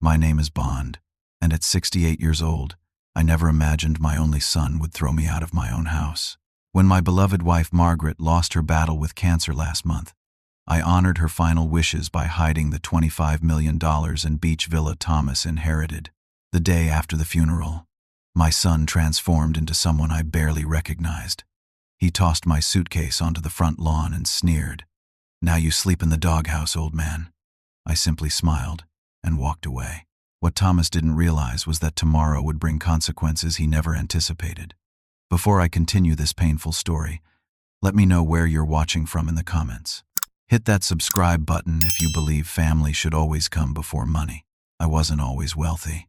My name is Bond, and at 68 years old, I never imagined my only son would throw me out of my own house. When my beloved wife Margaret lost her battle with cancer last month, I honored her final wishes by hiding the $25 million in beach villa Thomas inherited. The day after the funeral, my son transformed into someone I barely recognized. He tossed my suitcase onto the front lawn and sneered, "Now you sleep in the doghouse, old man." I simply smiled and walked away. What Thomas didn't realize was that tomorrow would bring consequences he never anticipated. Before I continue this painful story, let me know where you're watching from in the comments. Hit that subscribe button if you believe family should always come before money. I wasn't always wealthy.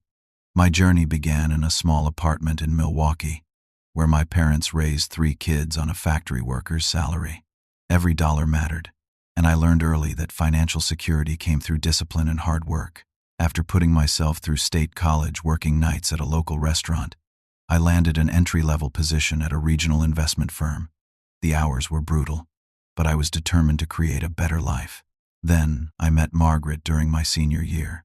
My journey began in a small apartment in Milwaukee, where my parents raised 3 kids on a factory worker's salary. Every dollar mattered, and I learned early that financial security came through discipline and hard work. After putting myself through state college working nights at a local restaurant, I landed an entry-level position at a regional investment firm. The hours were brutal, but I was determined to create a better life. Then I met Margaret during my senior year.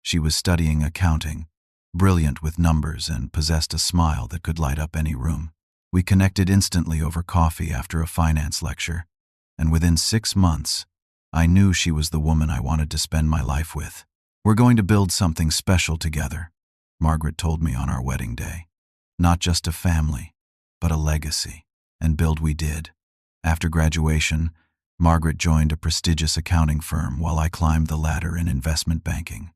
She was studying accounting, brilliant with numbers, and possessed a smile that could light up any room. We connected instantly over coffee after a finance lecture, and within 6 months, I knew she was the woman I wanted to spend my life with. "We're going to build something special together," Margaret told me on our wedding day. "Not just a family, but a legacy." And build we did. After graduation, Margaret joined a prestigious accounting firm while I climbed the ladder in investment banking.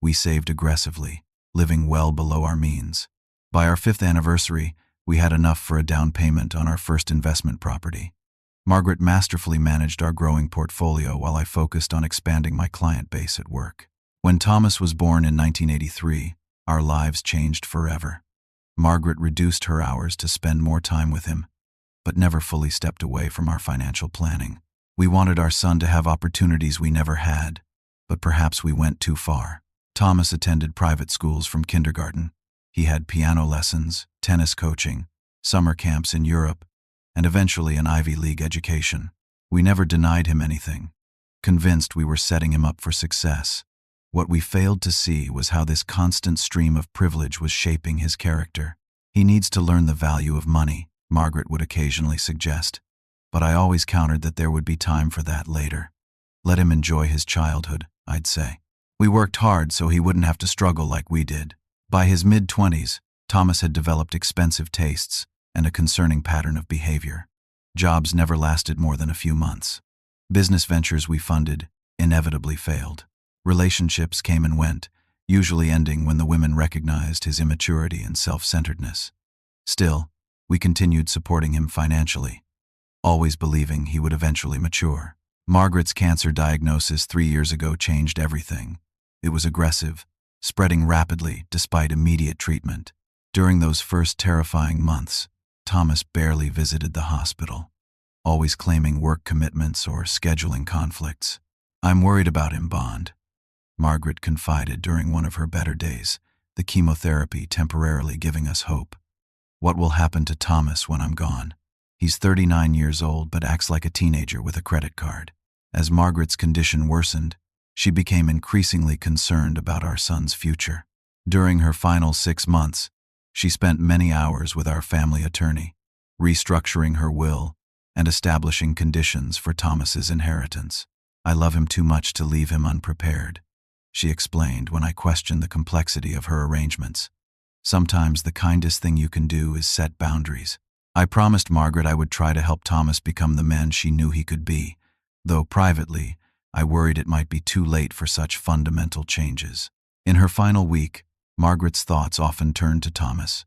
We saved aggressively, living well below our means. By our 5th anniversary, we had enough for a down payment on our first investment property. Margaret masterfully managed our growing portfolio while I focused on expanding my client base at work. When Thomas was born in 1983, our lives changed forever. Margaret reduced her hours to spend more time with him, but never fully stepped away from our financial planning. We wanted our son to have opportunities we never had, but perhaps we went too far. Thomas attended private schools from kindergarten. He had piano lessons, tennis coaching, summer camps in Europe, and eventually an Ivy League education. We never denied him anything, convinced we were setting him up for success. What we failed to see was how this constant stream of privilege was shaping his character. "He needs to learn the value of money," Margaret would occasionally suggest, but I always countered that there would be time for that later. "Let him enjoy his childhood," I'd say. We worked hard so he wouldn't have to struggle like we did. By his mid-20s, Thomas had developed expensive tastes and a concerning pattern of behavior. Jobs never lasted more than a few months. Business ventures we funded inevitably failed. Relationships came and went, usually ending when the women recognized his immaturity and self-centeredness. Still, we continued supporting him financially, always believing he would eventually mature. Margaret's cancer diagnosis 3 years ago changed everything. It was aggressive, spreading rapidly despite immediate treatment. During those first terrifying months, Thomas barely visited the hospital, always claiming work commitments or scheduling conflicts. "I'm worried about him, Bond," Margaret confided during one of her better days, the chemotherapy temporarily giving us hope. "What will happen to Thomas when I'm gone? He's 39 years old but acts like a teenager with a credit card." As Margaret's condition worsened, she became increasingly concerned about our son's future. During her final 6 months, she spent many hours with our family attorney, restructuring her will and establishing conditions for Thomas's inheritance. "I love him too much to leave him unprepared," she explained when I questioned the complexity of her arrangements. "Sometimes the kindest thing you can do is set boundaries." I promised Margaret I would try to help Thomas become the man she knew he could be, though privately, I worried it might be too late for such fundamental changes. In her final week, Margaret's thoughts often turned to Thomas.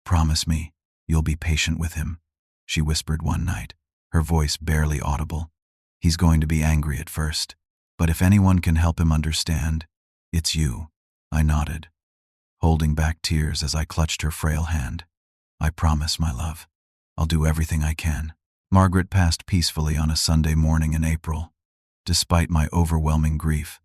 "Promise me, you'll be patient with him," she whispered one night, her voice barely audible. "He's going to be angry at first, but if anyone can help him understand, it's you." I nodded, holding back tears as I clutched her frail hand. "I promise, my love. I'll do everything I can." Margaret passed peacefully on a Sunday morning in April. Despite my overwhelming grief,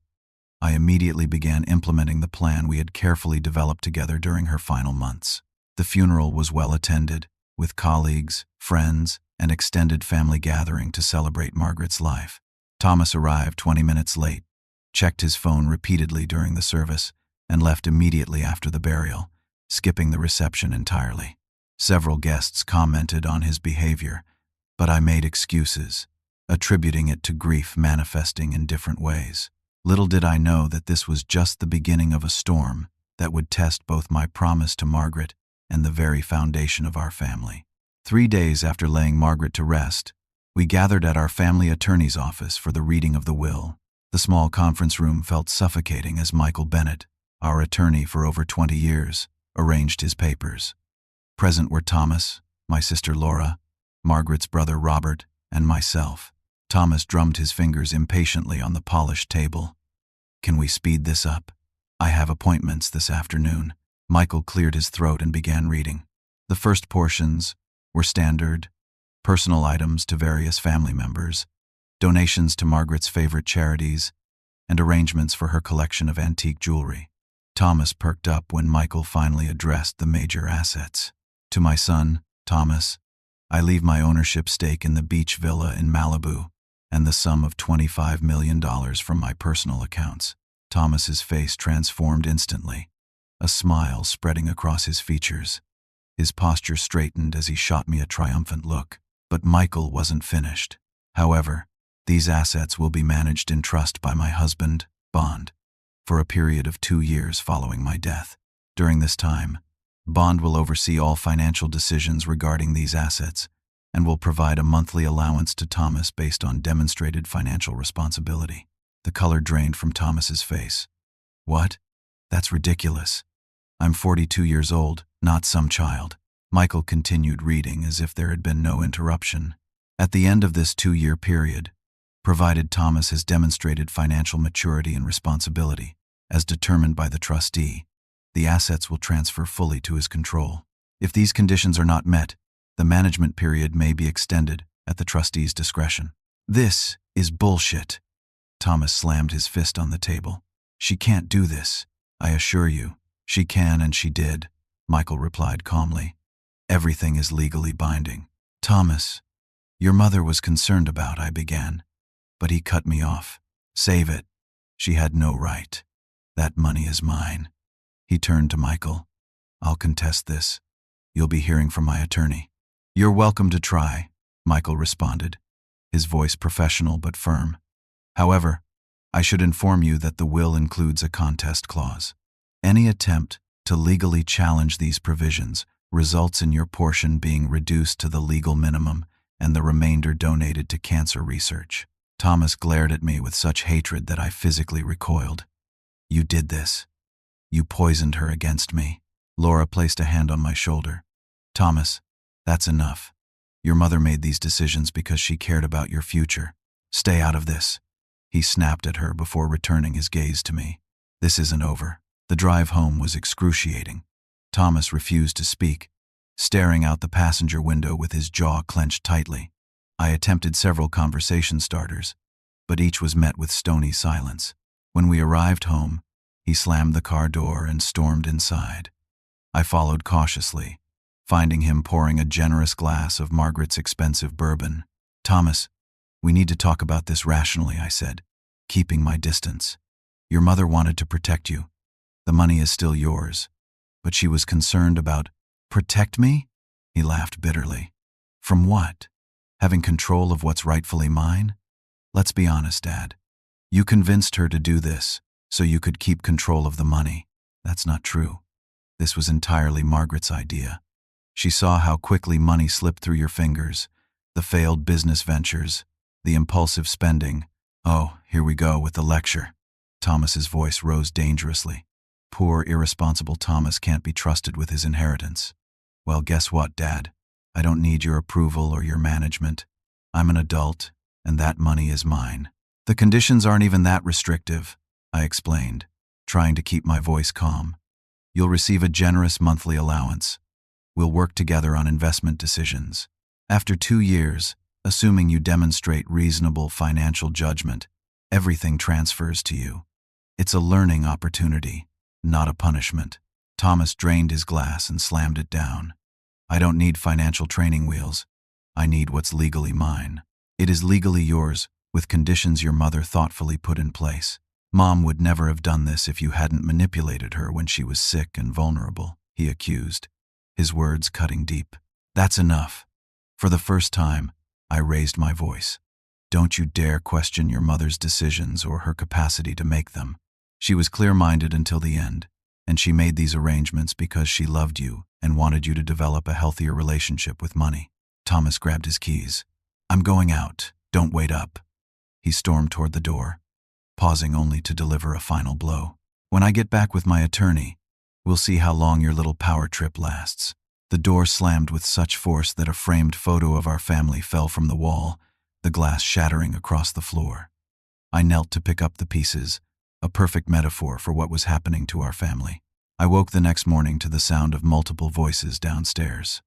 I immediately began implementing the plan we had carefully developed together during her final months. The funeral was well attended, with colleagues, friends, and extended family gathering to celebrate Margaret's life. Thomas arrived 20 minutes late, checked his phone repeatedly during the service, and left immediately after the burial, skipping the reception entirely. Several guests commented on his behavior, but I made excuses, attributing it to grief manifesting in different ways. Little did I know that this was just the beginning of a storm that would test both my promise to Margaret and the very foundation of our family. 3 days after laying Margaret to rest, we gathered at our family attorney's office for the reading of the will. The small conference room felt suffocating as Michael Bennett, our attorney for over 20 years, arranged his papers. Present were Thomas, my sister Laura, Margaret's brother Robert, and myself. Thomas drummed his fingers impatiently on the polished table. "Can we speed this up? I have appointments this afternoon." Michael cleared his throat and began reading. The first portions were standard, personal items to various family members, donations to Margaret's favorite charities, and arrangements for her collection of antique jewelry. Thomas perked up when Michael finally addressed the major assets. "To my son, Thomas, I leave my ownership stake in the beach villa in Malibu and the sum of $25 million from my personal accounts." Thomas's face transformed instantly, a smile spreading across his features. His posture straightened as he shot me a triumphant look. But Michael wasn't finished. "However, these assets will be managed in trust by my husband, Bond, for a period of 2 years following my death. During this time, Bond will oversee all financial decisions regarding these assets and will provide a monthly allowance to Thomas based on demonstrated financial responsibility." The color drained from Thomas's face. "What? That's ridiculous. I'm 42 years old, not some child." Michael continued reading as if there had been no interruption. "At the end of this 2-year period, provided Thomas has demonstrated financial maturity and responsibility, as determined by the trustee, the assets will transfer fully to his control. If these conditions are not met, the management period may be extended at the trustee's discretion." "This is bullshit." Thomas slammed his fist on the table. "She can't do this. I assure you, she can and she did," Michael replied calmly. "Everything is legally binding." "Thomas, your mother was concerned about," I began, but he cut me off. "Save it. She had no right. That money is mine." He turned to Michael. "I'll contest this. You'll be hearing from my attorney." "You're welcome to try," Michael responded, his voice professional but firm. "However, I should inform you that the will includes a contest clause. Any attempt to legally challenge these provisions results in your portion being reduced to the legal minimum and the remainder donated to cancer research." Thomas glared at me with such hatred that I physically recoiled. "You did this. You poisoned her against me." Laura placed a hand on my shoulder. "Thomas, that's enough. Your mother made these decisions because she cared about your future. Stay out of this." He snapped at her before returning his gaze to me. "This isn't over." The drive home was excruciating. Thomas refused to speak, staring out the passenger window with his jaw clenched tightly. I attempted several conversation starters, but each was met with stony silence. When we arrived home, he slammed the car door and stormed inside. I followed cautiously, finding him pouring a generous glass of Margaret's expensive bourbon. "Thomas, we need to talk about this rationally," I said, keeping my distance. "Your mother wanted to protect you. The money is still yours, but she was concerned about—" "Protect me?" He laughed bitterly. "From what? Having control of what's rightfully mine? Let's be honest, Dad. You convinced her to do this so you could keep control of the money. That's not true. This was entirely Margaret's idea. She saw how quickly money slipped through your fingers, the failed business ventures, the impulsive spending. Oh, here we go with the lecture." Thomas's voice rose dangerously. "Poor, irresponsible Thomas can't be trusted with his inheritance. Well, guess what, Dad? I don't need your approval or your management. I'm an adult, and that money is mine." "The conditions aren't even that restrictive," I explained, trying to keep my voice calm. "You'll receive a generous monthly allowance. We'll work together on investment decisions. After 2 years, assuming you demonstrate reasonable financial judgment, everything transfers to you. It's a learning opportunity, not a punishment." Thomas drained his glass and slammed it down. "I don't need financial training wheels. I need what's legally mine. It is legally yours, with conditions your mother thoughtfully put in place." Mom would never have done this if you hadn't manipulated her when she was sick and vulnerable, he accused, his words cutting deep. That's enough. For the first time, I raised my voice. Don't you dare question your mother's decisions or her capacity to make them. She was clear-minded until the end, and she made these arrangements because she loved you and wanted you to develop a healthier relationship with money. Thomas grabbed his keys. I'm going out. Don't wait up. He stormed toward the door, pausing only to deliver a final blow. When I get back with my attorney, we'll see how long your little power trip lasts. The door slammed with such force that a framed photo of our family fell from the wall, the glass shattering across the floor. I knelt to pick up the pieces, a perfect metaphor for what was happening to our family. I woke the next morning to the sound of multiple voices downstairs.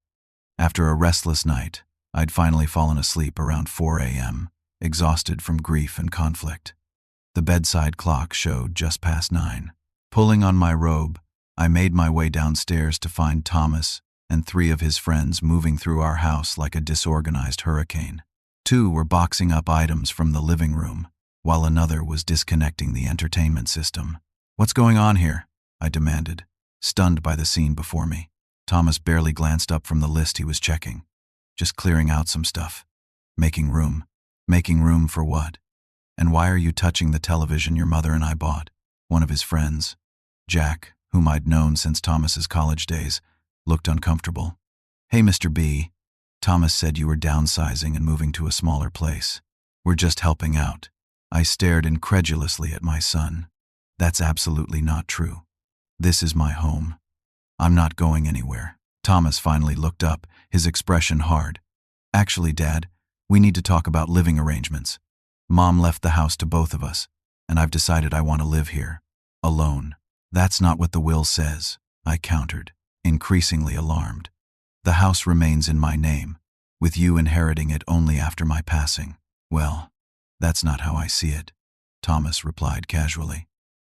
After a restless night, I'd finally fallen asleep around 4 a.m., exhausted from grief and conflict. The bedside clock showed just past 9. Pulling on my robe, I made my way downstairs to find Thomas and 3 of his friends moving through our house like a disorganized hurricane. 2 were boxing up items from the living room, while another was disconnecting the entertainment system. What's going on here? I demanded, stunned by the scene before me. Thomas barely glanced up from the list he was checking. Just clearing out some stuff. Making room. Making room for what? And why are you touching the television your mother and I bought? One of his friends, Jack, whom I'd known since Thomas's college days, looked uncomfortable. Hey, Mr. B, Thomas said you were downsizing and moving to a smaller place. We're just helping out. I stared incredulously at my son. That's absolutely not true. This is my home. I'm not going anywhere. Thomas finally looked up, his expression hard. Actually, Dad, we need to talk about living arrangements. Mom left the house to both of us, and I've decided I want to live here, alone. That's not what the will says, I countered, increasingly alarmed. The house remains in my name, with you inheriting it only after my passing. Well, that's not how I see it, Thomas replied casually.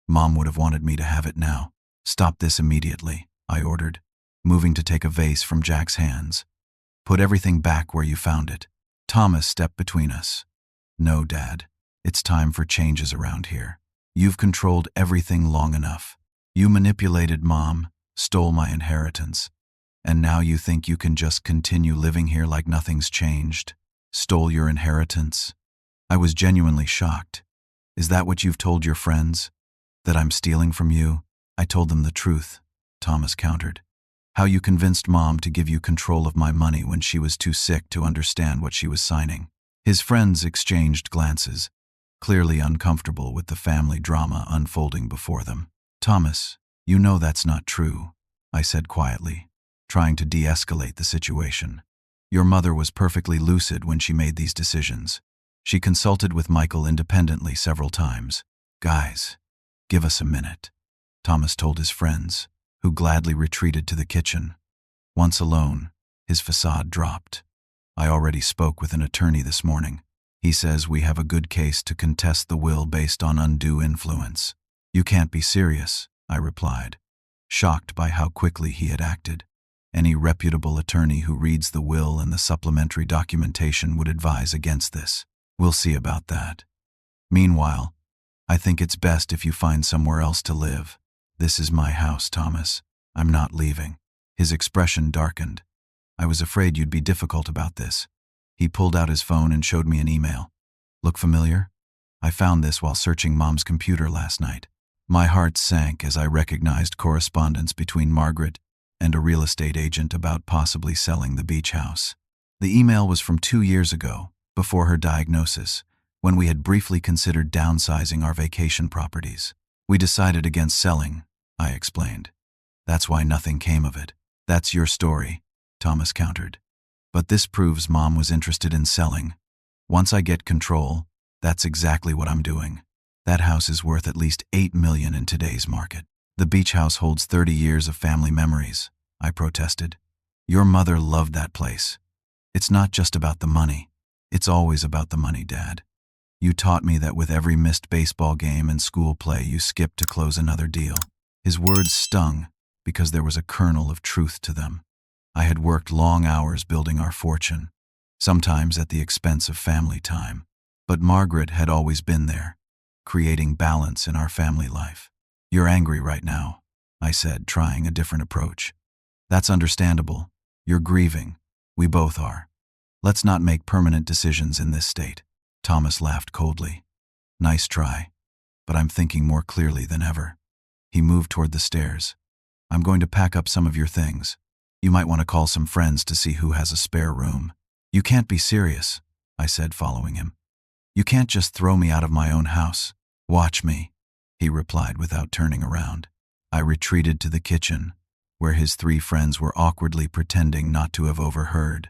Mom would have wanted me to have it now. Stop this immediately, I ordered, moving to take a vase from Jack's hands. Put everything back where you found it. Thomas stepped between us. No, Dad, it's time for changes around here. You've controlled everything long enough. You manipulated Mom, stole my inheritance, and now you think you can just continue living here like nothing's changed? Stole your inheritance? I was genuinely shocked. Is that what you've told your friends? That I'm stealing from you? I told them the truth, Thomas countered. How you convinced Mom to give you control of my money when she was too sick to understand what she was signing. His friends exchanged glances, clearly uncomfortable with the family drama unfolding before them. Thomas, you know that's not true, I said quietly, trying to de-escalate the situation. Your mother was perfectly lucid when she made these decisions. She consulted with Michael independently several times. Guys, give us a minute, Thomas told his friends, who gladly retreated to the kitchen. Once alone, his facade dropped. I already spoke with an attorney this morning. He says we have a good case to contest the will based on undue influence. You can't be serious, I replied, shocked by how quickly he had acted. Any reputable attorney who reads the will and the supplementary documentation would advise against this. We'll see about that. Meanwhile, I think it's best if you find somewhere else to live. This is my house, Thomas. I'm not leaving. His expression darkened. I was afraid you'd be difficult about this. He pulled out his phone and showed me an email. Look familiar? I found this while searching Mom's computer last night. My heart sank as I recognized correspondence between Margaret and a real estate agent about possibly selling the beach house. The email was from 2 years ago, before her diagnosis, when we had briefly considered downsizing our vacation properties. We decided against selling, I explained. That's why nothing came of it. That's your story, Thomas countered. But this proves Mom was interested in selling. Once I get control, that's exactly what I'm doing. That house is worth at least $8 million in today's market. The beach house holds 30 years of family memories, I protested. Your mother loved that place. It's not just about the money. It's always about the money, Dad. You taught me that with every missed baseball game and school play, you skipped to close another deal. His words stung because there was a kernel of truth to them. I had worked long hours building our fortune, sometimes at the expense of family time. But Margaret had always been there, creating balance in our family life. You're angry right now, I said, trying a different approach. That's understandable. You're grieving. We both are. Let's not make permanent decisions in this state. Thomas laughed coldly. Nice try, but I'm thinking more clearly than ever. He moved toward the stairs. I'm going to pack up some of your things. You might want to call some friends to see who has a spare room. You can't be serious, I said, following him. You can't just throw me out of my own house. Watch me, he replied without turning around. I retreated to the kitchen, where his 3 friends were awkwardly pretending not to have overheard.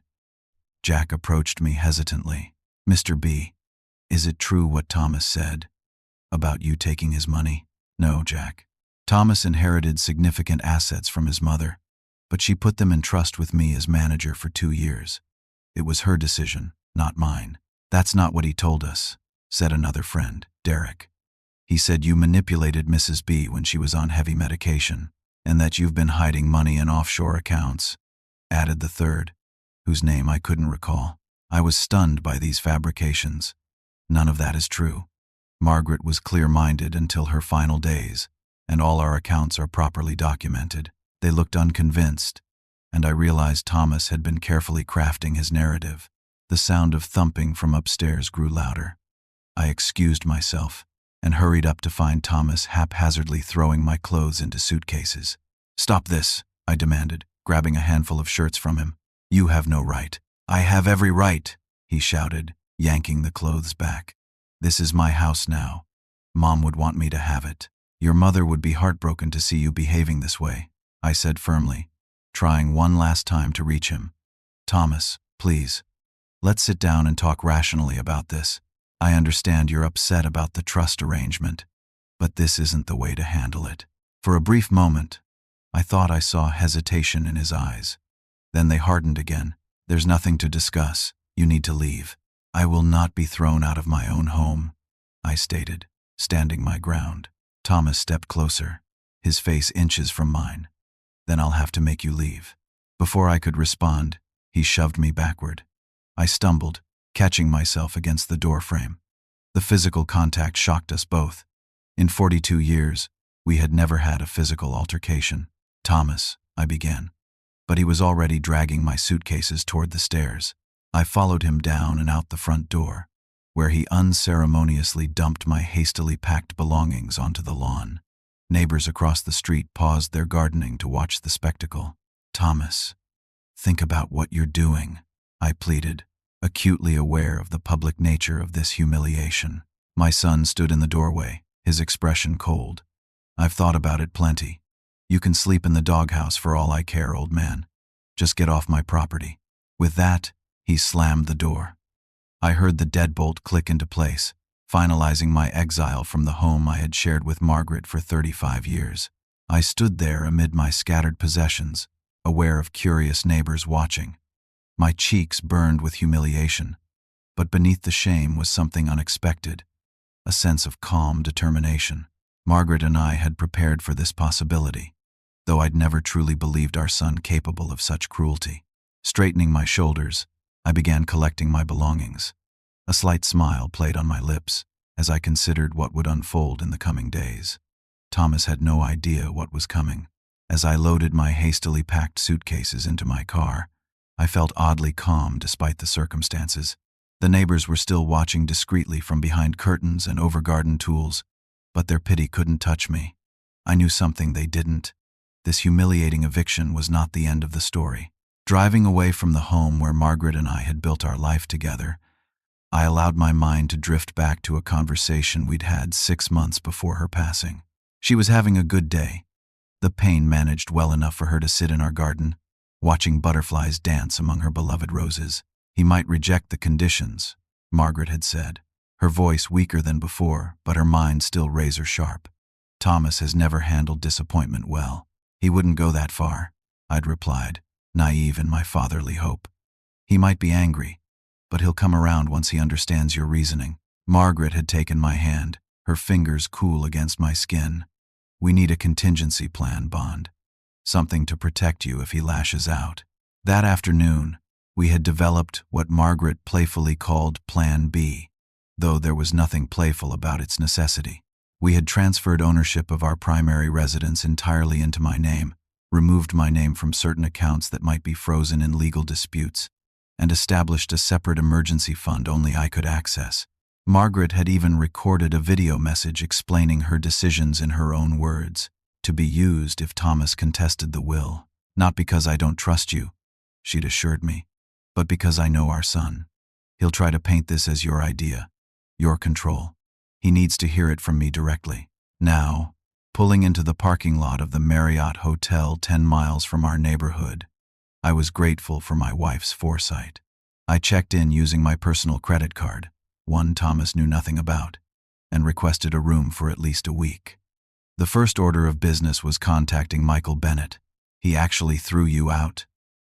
Jack approached me hesitantly. Mr. B, is it true what Thomas said about you taking his money? No, Jack. Thomas inherited significant assets from his mother, but she put them in trust with me as manager for 2 years. It was her decision, not mine. That's not what he told us, said another friend, Derek. He said you manipulated Mrs. B when she was on heavy medication, and that you've been hiding money in offshore accounts, added the third, whose name I couldn't recall. I was stunned by these fabrications. None of that is true. Margaret was clear-minded until her final days, and all our accounts are properly documented. They looked unconvinced, and I realized Thomas had been carefully crafting his narrative. The sound of thumping from upstairs grew louder. I excused myself and hurried up to find Thomas haphazardly throwing my clothes into suitcases. Stop this, I demanded, grabbing a handful of shirts from him. You have no right. I have every right, he shouted, yanking the clothes back. This is my house now. Mom would want me to have it. Your mother would be heartbroken to see you behaving this way, I said firmly, trying one last time to reach him. Thomas, please. Let's sit down and talk rationally about this. I understand you're upset about the trust arrangement, but this isn't the way to handle it. For a brief moment, I thought I saw hesitation in his eyes. Then they hardened again. There's nothing to discuss. You need to leave. I will not be thrown out of my own home, I stated, standing my ground. Thomas stepped closer, his face inches from mine. Then I'll have to make you leave. Before I could respond, he shoved me backward. I stumbled, catching myself against the door frame. The physical contact shocked us both. In 42 years, we had never had a physical altercation. Thomas, I began. But he was already dragging my suitcases toward the stairs. I followed him down and out the front door, where he unceremoniously dumped my hastily packed belongings onto the lawn. Neighbors across the street paused their gardening to watch the spectacle. Thomas, think about what you're doing, I pleaded, acutely aware of the public nature of this humiliation. My son stood in the doorway, his expression cold. I've thought about it plenty. You can sleep in the doghouse for all I care, old man. Just get off my property. With that, he slammed the door. I heard the deadbolt click into place, finalizing my exile from the home I had shared with Margaret for 35 years. I stood there amid my scattered possessions, aware of curious neighbors watching. My cheeks burned with humiliation, but beneath the shame was something unexpected, a sense of calm determination. Margaret and I had prepared for this possibility, though I'd never truly believed our son capable of such cruelty. Straightening my shoulders, I began collecting my belongings. A slight smile played on my lips as I considered what would unfold in the coming days. Thomas had no idea what was coming. As I loaded my hastily packed suitcases into my car, I felt oddly calm despite the circumstances. The neighbors were still watching discreetly from behind curtains and over garden tools, but their pity couldn't touch me. I knew something they didn't. This humiliating eviction was not the end of the story. Driving away from the home where Margaret and I had built our life together, I allowed my mind to drift back to a conversation we'd had 6 months before her passing. She was having a good day. The pain managed well enough for her to sit in our garden, watching butterflies dance among her beloved roses. He might reject the conditions, Margaret had said, her voice weaker than before, but her mind still razor-sharp. Thomas has never handled disappointment well. He wouldn't go that far, I'd replied, naive in my fatherly hope. He might be angry, but he'll come around once he understands your reasoning. Margaret had taken my hand, her fingers cool against my skin. We need a contingency plan, Bond. Something to protect you if he lashes out. That afternoon, we had developed what Margaret playfully called Plan B. though there was nothing playful about its necessity. We had transferred ownership of our primary residence entirely into my name, removed my name from certain accounts that might be frozen in legal disputes, and established a separate emergency fund only I could access. Margaret had even recorded a video message explaining her decisions in her own words, to be used if Thomas contested the will. Not because I don't trust you, she'd assured me, but because I know our son. He'll try to paint this as your idea, your control. He needs to hear it from me directly. Now, pulling into the parking lot of the Marriott Hotel 10 miles from our neighborhood, I was grateful for my wife's foresight. I checked in using my personal credit card, one Thomas knew nothing about, and requested a room for at least a week. The first order of business was contacting Michael Bennett. He actually threw you out.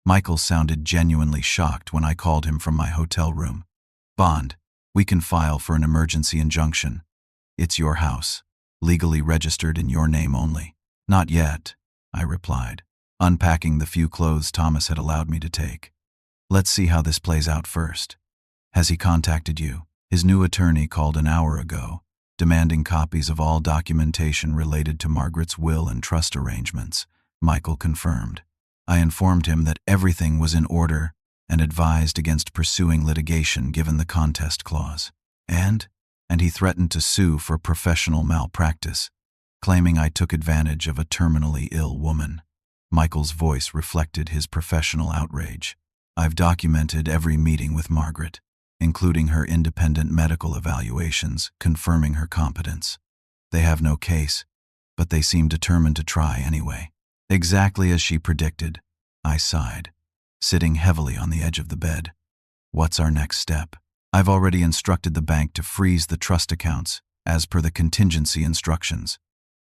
Michael sounded genuinely shocked when I called him from my hotel room. Bond, we can file for an emergency injunction. It's your house, legally registered in your name only. Not yet, I replied, unpacking the few clothes Thomas had allowed me to take. Let's see how this plays out first. Has he contacted you? His new attorney called an hour ago, demanding copies of all documentation related to Margaret's will and trust arrangements, Michael confirmed. I informed him that everything was in order and advised against pursuing litigation given the contest clause. And he threatened to sue for professional malpractice, claiming I took advantage of a terminally ill woman. Michael's voice reflected his professional outrage. I've documented every meeting with Margaret, including her independent medical evaluations confirming her competence. They have no case, but they seem determined to try anyway. Exactly as she predicted, I sighed, sitting heavily on the edge of the bed. What's our next step? I've already instructed the bank to freeze the trust accounts, as per the contingency instructions.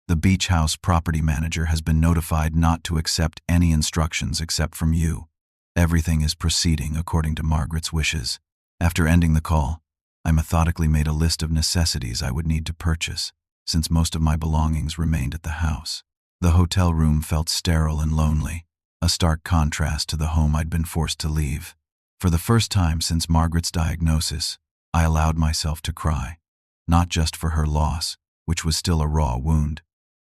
The beach house property manager has been notified not to accept any instructions except from you. Everything is proceeding according to Margaret's wishes. After ending the call, I methodically made a list of necessities I would need to purchase, since most of my belongings remained at the house. The hotel room felt sterile and lonely, a stark contrast to the home I'd been forced to leave. For the first time since Margaret's diagnosis, I allowed myself to cry, not just for her loss, which was still a raw wound,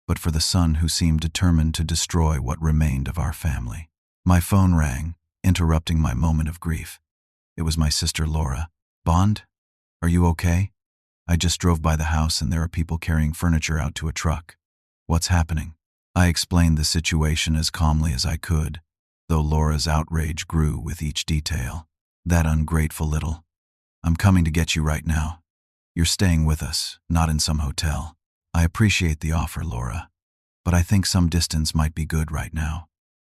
but for the son who seemed determined to destroy what remained of our family. My phone rang, interrupting my moment of grief. It was my sister Laura. Bond, are you okay? I just drove by the house and there are people carrying furniture out to a truck. What's happening? I explained the situation as calmly as I could, though Laura's outrage grew with each detail. That ungrateful little. I'm coming to get you right now. You're staying with us, not in some hotel. I appreciate the offer, Laura, but I think some distance might be good right now.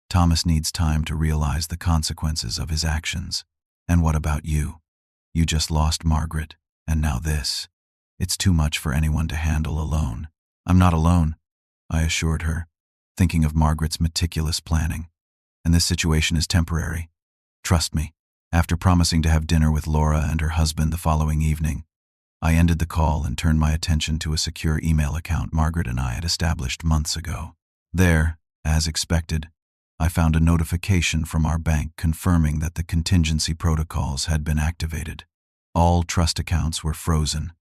Thomas needs time to realize the consequences of his actions. And what about you? You just lost Margaret, and now this. It's too much for anyone to handle alone. I'm not alone, I assured her, thinking of Margaret's meticulous planning. And this situation is temporary. Trust me. After promising to have dinner with Laura and her husband the following evening, I ended the call and turned my attention to a secure email account Margaret and I had established months ago. There, as expected, I found a notification from our bank confirming that the contingency protocols had been activated. All trust accounts were frozen,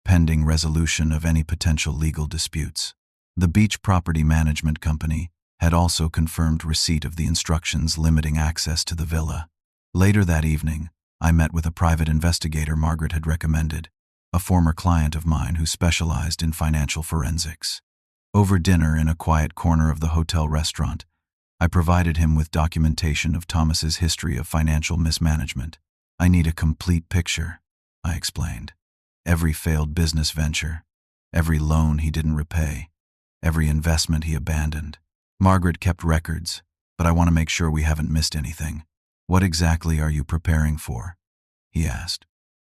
pending resolution of any potential legal disputes. The beach property management company had also confirmed receipt of the instructions limiting access to the villa. Later that evening, I met with a private investigator Margaret had recommended, a former client of mine who specialized in financial forensics. Over dinner in a quiet corner of the hotel restaurant, I provided him with documentation of Thomas's history of financial mismanagement. I need a complete picture, I explained. Every failed business venture, every loan he didn't repay, every investment he abandoned. Margaret kept records, but I want to make sure we haven't missed anything. What exactly are you preparing for? He asked,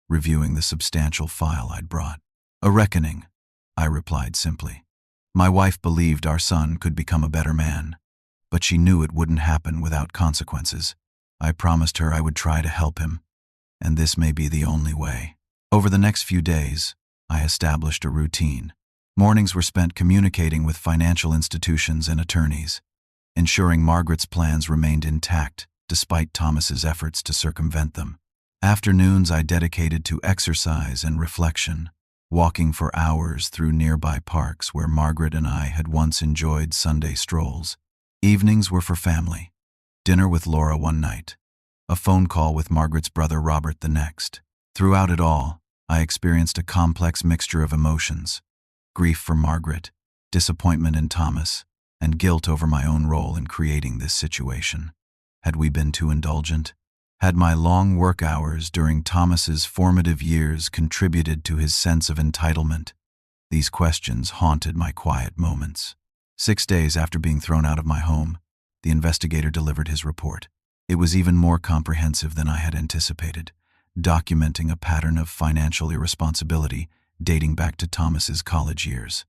reviewing the substantial file I'd brought. A reckoning, I replied simply. My wife believed our son could become a better man, but she knew it wouldn't happen without consequences. I promised her I would try to help him, and this may be the only way. Over the next few days, I established a routine. Mornings were spent communicating with financial institutions and attorneys, ensuring Margaret's plans remained intact despite Thomas's efforts to circumvent them. Afternoons I dedicated to exercise and reflection, walking for hours through nearby parks where Margaret and I had once enjoyed Sunday strolls. Evenings were for family. Dinner with Laura one night, a phone call with Margaret's brother Robert the next. Throughout it all, I experienced a complex mixture of emotions: grief for Margaret, disappointment in Thomas, and guilt over my own role in creating this situation. Had we been too indulgent? Had my long work hours during Thomas's formative years contributed to his sense of entitlement? These questions haunted my quiet moments. 6 days after being thrown out of my home, the investigator delivered his report. It was even more comprehensive than I had anticipated, documenting a pattern of financial irresponsibility dating back to Thomas's college years.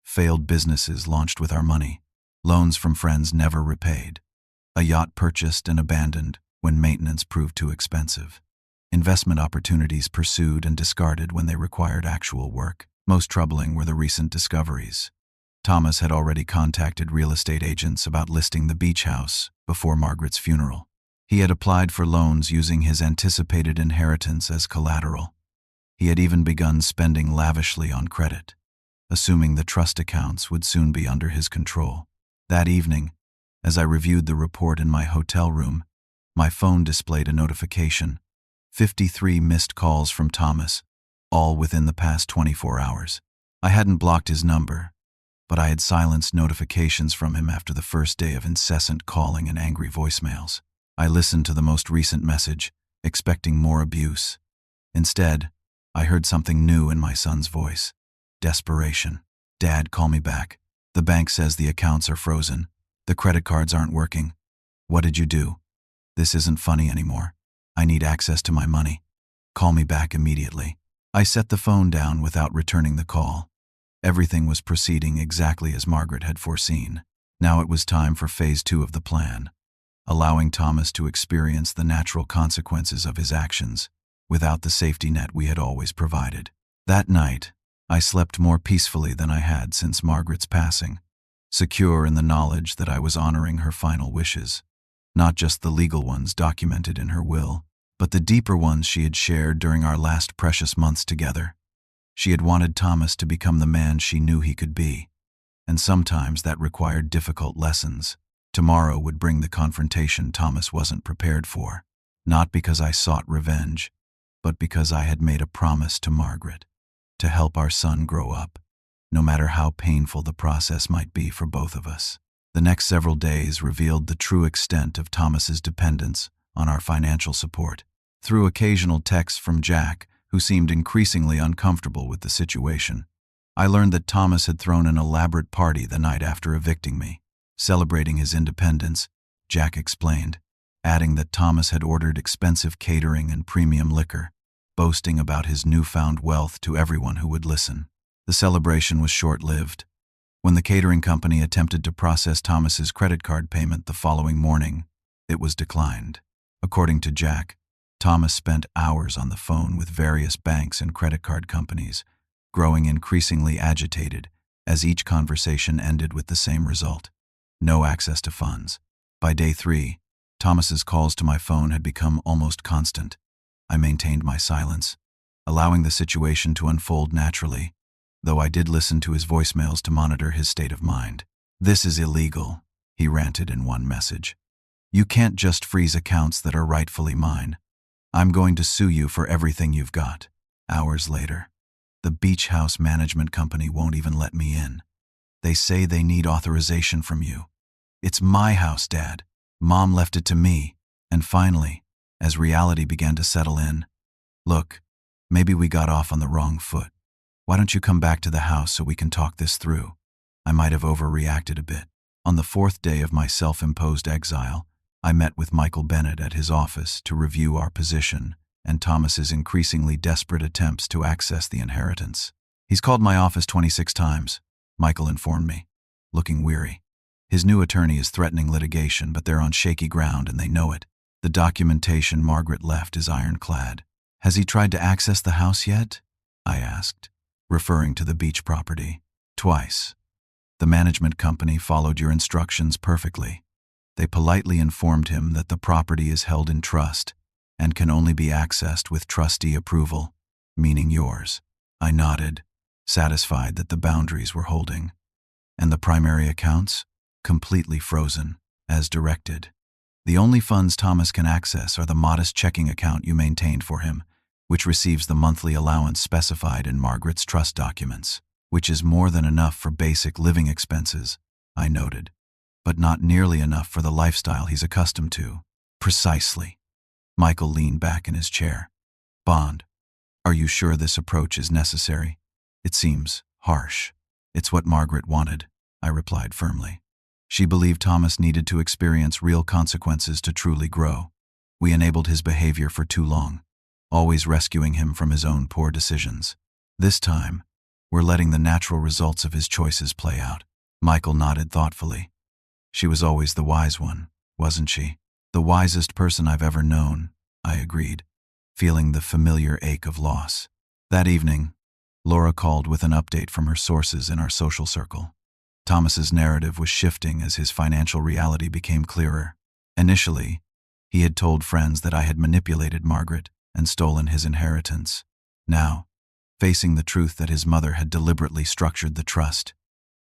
Failed businesses launched with our money, loans from friends never repaid, a yacht purchased and abandoned when maintenance proved too expensive, investment opportunities pursued and discarded when they required actual work. Most troubling were the recent discoveries. Thomas had already contacted real estate agents about listing the beach house before Margaret's funeral. He had applied for loans using his anticipated inheritance as collateral. He had even begun spending lavishly on credit, assuming the trust accounts would soon be under his control. That evening, as I reviewed the report in my hotel room, my phone displayed a notification: 53 missed calls from Thomas, all within the past 24 hours. I hadn't blocked his number, but I had silenced notifications from him after the first day of incessant calling and angry voicemails. I listened to the most recent message, expecting more abuse. Instead, I heard something new in my son's voice: desperation. "Dad, call me back. The bank says the accounts are frozen. The credit cards aren't working. What did you do? This isn't funny anymore. I need access to my money. Call me back immediately." I set the phone down without returning the call. Everything was proceeding exactly as Margaret had foreseen. Now it was time for phase 2 of the plan, allowing Thomas to experience the natural consequences of his actions without the safety net we had always provided. That night, I slept more peacefully than I had since Margaret's passing, secure in the knowledge that I was honoring her final wishes. Not just the legal ones documented in her will, but the deeper ones she had shared during our last precious months together. She had wanted Thomas to become the man she knew he could be, and sometimes that required difficult lessons. Tomorrow would bring the confrontation Thomas wasn't prepared for, not because I sought revenge, but because I had made a promise to Margaret to help our son grow up, no matter how painful the process might be for both of us. The next several days revealed the true extent of Thomas's dependence on our financial support. Through occasional texts from Jack, who seemed increasingly uncomfortable with the situation, I learned that Thomas had thrown an elaborate party the night after evicting me. Celebrating his independence, Jack explained, adding that Thomas had ordered expensive catering and premium liquor, boasting about his newfound wealth to everyone who would listen. The celebration was short-lived. When the catering company attempted to process Thomas's credit card payment the following morning, it was declined. According to Jack, Thomas spent hours on the phone with various banks and credit card companies, growing increasingly agitated as each conversation ended with the same result: no access to funds. By day 3, Thomas's calls to my phone had become almost constant. I maintained my silence, allowing the situation to unfold naturally, though I did listen to his voicemails to monitor his state of mind. "This is illegal," he ranted in one message. "You can't just freeze accounts that are rightfully mine. I'm going to sue you for everything you've got." Hours later, the beach house management company won't even let me in. They say they need authorization from you. "It's my house, Dad. Mom left it to me." And finally, as reality began to settle in, "Look, maybe we got off on the wrong foot. Why don't you come back to the house so we can talk this through?" I might have overreacted a bit. On the 4th day of my self-imposed exile, I met with Michael Bennett at his office to review our position and Thomas's increasingly desperate attempts to access the inheritance. "He's called my office 26 times, Michael informed me, looking weary. "His new attorney is threatening litigation, but they're on shaky ground and they know it. The documentation Margaret left is ironclad." "Has he tried to access the house yet?" I asked, referring to the beach property. "Twice. The management company followed your instructions perfectly. They politely informed him that the property is held in trust and can only be accessed with trustee approval, meaning yours. I nodded, satisfied that the boundaries were holding. And the primary accounts? Completely frozen, as directed. The only funds Thomas can access are the modest checking account you maintained for him, which receives the monthly allowance specified in Margaret's trust documents, which is more than enough for basic living expenses, I noted, but not nearly enough for the lifestyle he's accustomed to. Precisely. Michael leaned back in his chair. Bond, are you sure this approach is necessary? It seems harsh. It's what Margaret wanted, I replied firmly. She believed Thomas needed to experience real consequences to truly grow. We enabled his behavior for too long, always rescuing him from his own poor decisions. This time, we're letting the natural results of his choices play out. Michael nodded thoughtfully. She was always the wise one, wasn't she? The wisest person I've ever known, I agreed, feeling the familiar ache of loss. That evening, Laura called with an update from her sources in our social circle. Thomas's narrative was shifting as his financial reality became clearer. Initially, he had told friends that I had manipulated Margaret and stolen his inheritance. Now, facing the truth that his mother had deliberately structured the trust,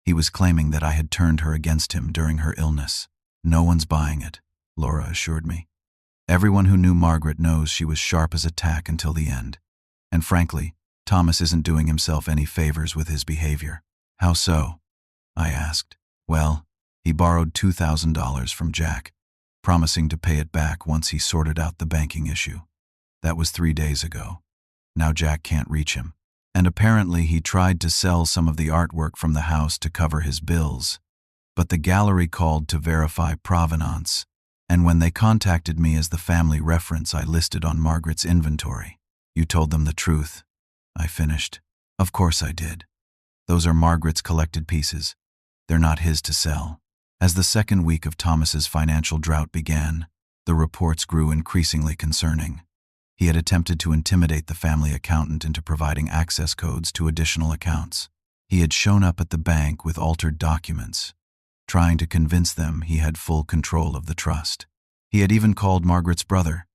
he was claiming that I had turned her against him during her illness. No one's buying it, Laura assured me. Everyone who knew Margaret knows she was sharp as a tack until the end. And frankly, Thomas isn't doing himself any favors with his behavior. How so? I asked. Well, he borrowed $2,000 from Jack, promising to pay it back once he sorted out the banking issue. That was 3 days ago. Now Jack can't reach him. And apparently he tried to sell some of the artwork from the house to cover his bills. But the gallery called to verify provenance, and when they contacted me as the family reference I listed on Margaret's inventory. You told them the truth, I finished. Of course I did. Those are Margaret's collected pieces. They're not his to sell. As the second week of Thomas's financial drought began, the reports grew increasingly concerning. He had attempted to intimidate the family accountant into providing access codes to additional accounts. He had shown up at the bank with altered documents, trying to convince them he had full control of the trust. He had even called Margaret's brother,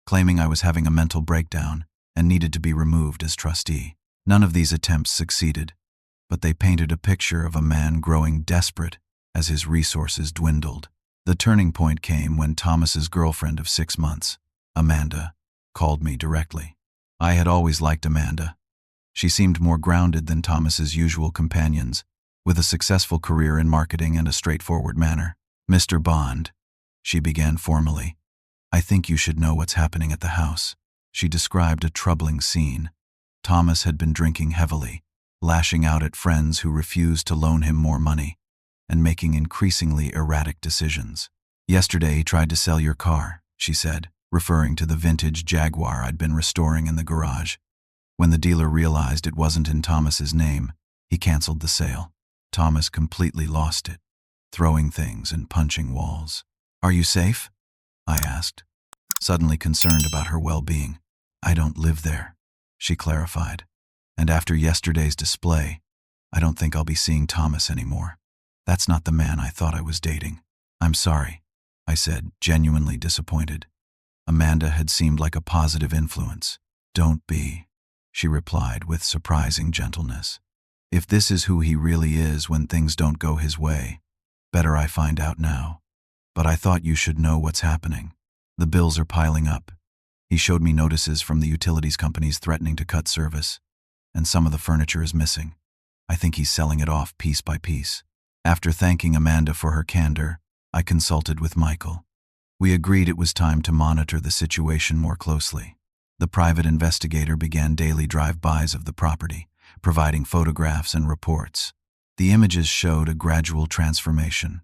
claiming I was having a mental breakdown and needed to be removed as trustee. None of these attempts succeeded, but they painted a picture of a man growing desperate as his resources dwindled. The turning point came when Thomas's girlfriend of 6 months, Amanda, called me directly. I had always liked Amanda. She seemed more grounded than Thomas's usual companions, with a successful career in marketing and a straightforward manner. Mr. Bond, she began formally, I think you should know what's happening at the house. She described a troubling scene. Thomas had been drinking heavily, lashing out at friends who refused to loan him more money, and making increasingly erratic decisions. Yesterday he tried to sell your car, she said, referring to the vintage Jaguar I'd been restoring in the garage. When the dealer realized it wasn't in Thomas's name, he canceled the sale. Thomas completely lost it, throwing things and punching walls. Are you safe? I asked, suddenly concerned about her well-being. I don't live there, she clarified. And after yesterday's display, I don't think I'll be seeing Thomas anymore. That's not the man I thought I was dating. I'm sorry, I said, genuinely disappointed. Amanda had seemed like a positive influence. Don't be, she replied with surprising gentleness. If this is who he really is when things don't go his way, better I find out now. But I thought you should know what's happening. The bills are piling up. He showed me notices from the utilities companies threatening to cut service, and some of the furniture is missing. I think he's selling it off piece by piece. After thanking Amanda for her candor, I consulted with Michael. We agreed it was time to monitor the situation more closely. The private investigator began daily drive-bys of the property, providing photographs and reports. The images showed a gradual transformation.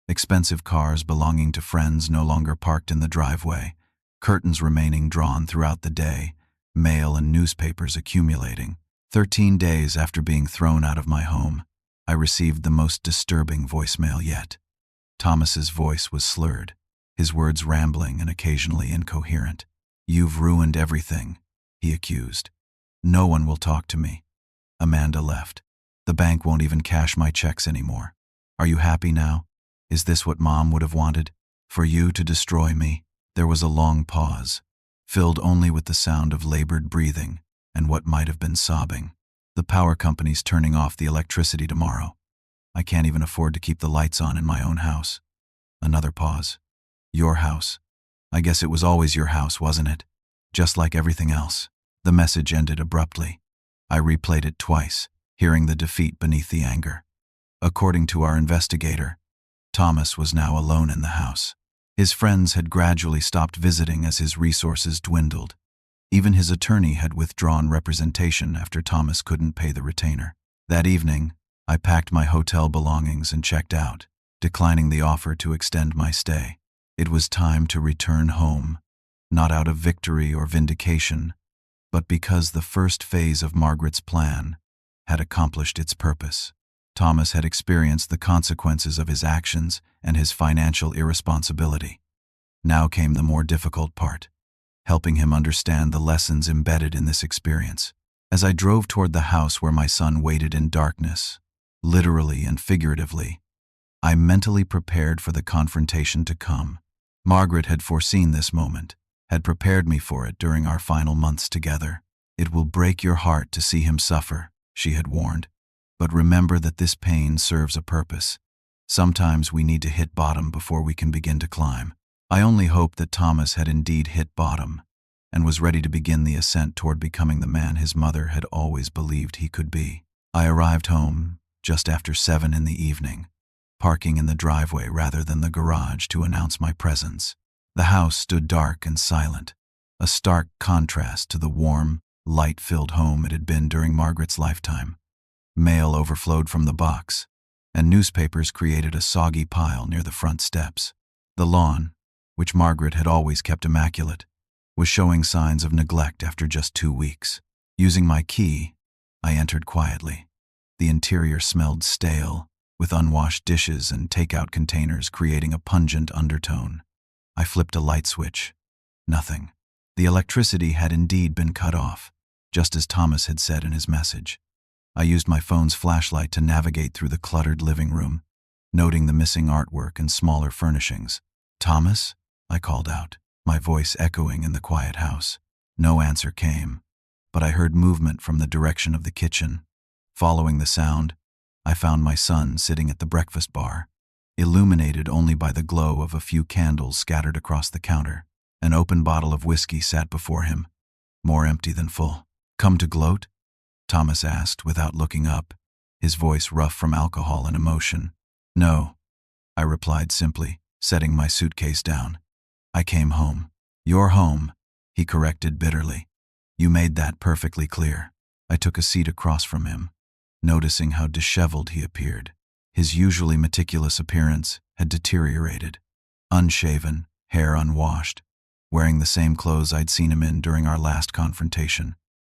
Expensive cars belonging to friends no longer parked in the driveway, curtains remaining drawn throughout the day, mail and newspapers accumulating. 13 days after being thrown out of my home, I received the most disturbing voicemail yet. Thomas's voice was slurred, his words rambling and occasionally incoherent. You've ruined everything, he accused. No one will talk to me. Amanda left. The bank won't even cash my checks anymore. Are you happy now? Is this what Mom would have wanted? For you to destroy me? There was a long pause. filled only with the sound of labored breathing and what might have been sobbing. The power company's turning off the electricity tomorrow. I can't even afford to keep the lights on in my own house. Another pause. Your house. I guess it was always your house, wasn't it? Just like everything else. The message ended abruptly. I replayed it twice, hearing the defeat beneath the anger. According to our investigator, Thomas was now alone in the house. His friends had gradually stopped visiting as his resources dwindled. Even his attorney had withdrawn representation after Thomas couldn't pay the retainer. That evening, I packed my hotel belongings and checked out, declining the offer to extend my stay. It was time to return home, not out of victory or vindication, but because the first phase of Margaret's plan had accomplished its purpose. Thomas had experienced the consequences of his actions and his financial irresponsibility. Now came the more difficult part, helping him understand the lessons embedded in this experience. As I drove toward the house where my son waited in darkness, literally and figuratively, I mentally prepared for the confrontation to come. Margaret had foreseen this moment, had prepared me for it during our final months together. "It will break your heart to see him suffer," she had warned. "But remember that this pain serves a purpose. Sometimes we need to hit bottom before we can begin to climb." I only hoped that Thomas had indeed hit bottom and was ready to begin the ascent toward becoming the man his mother had always believed he could be. I arrived home just after 7 in the evening, parking in the driveway rather than the garage to announce my presence. The house stood dark and silent, a stark contrast to the warm, light-filled home it had been during Margaret's lifetime. Mail overflowed from the box, and newspapers created a soggy pile near the front steps. The lawn, which Margaret had always kept immaculate, was showing signs of neglect after just 2 weeks. Using my key, I entered quietly. The interior smelled stale, with unwashed dishes and takeout containers creating a pungent undertone. I flipped a light switch. Nothing. The electricity had indeed been cut off, just as Thomas had said in his message. I used my phone's flashlight to navigate through the cluttered living room, noting the missing artwork and smaller furnishings. "Thomas?" I called out, my voice echoing in the quiet house. No answer came, but I heard movement from the direction of the kitchen. Following the sound, I found my son sitting at the breakfast bar, illuminated only by the glow of a few candles scattered across the counter. An open bottle of whiskey sat before him, more empty than full. "Come to gloat?" Thomas asked without looking up, his voice rough from alcohol and emotion. "No," I replied simply, setting my suitcase down. "I came home." "Your home," he corrected bitterly. "You made that perfectly clear." I took a seat across from him, noticing how disheveled he appeared. His usually meticulous appearance had deteriorated. Unshaven, hair unwashed, wearing the same clothes I'd seen him in during our last confrontation,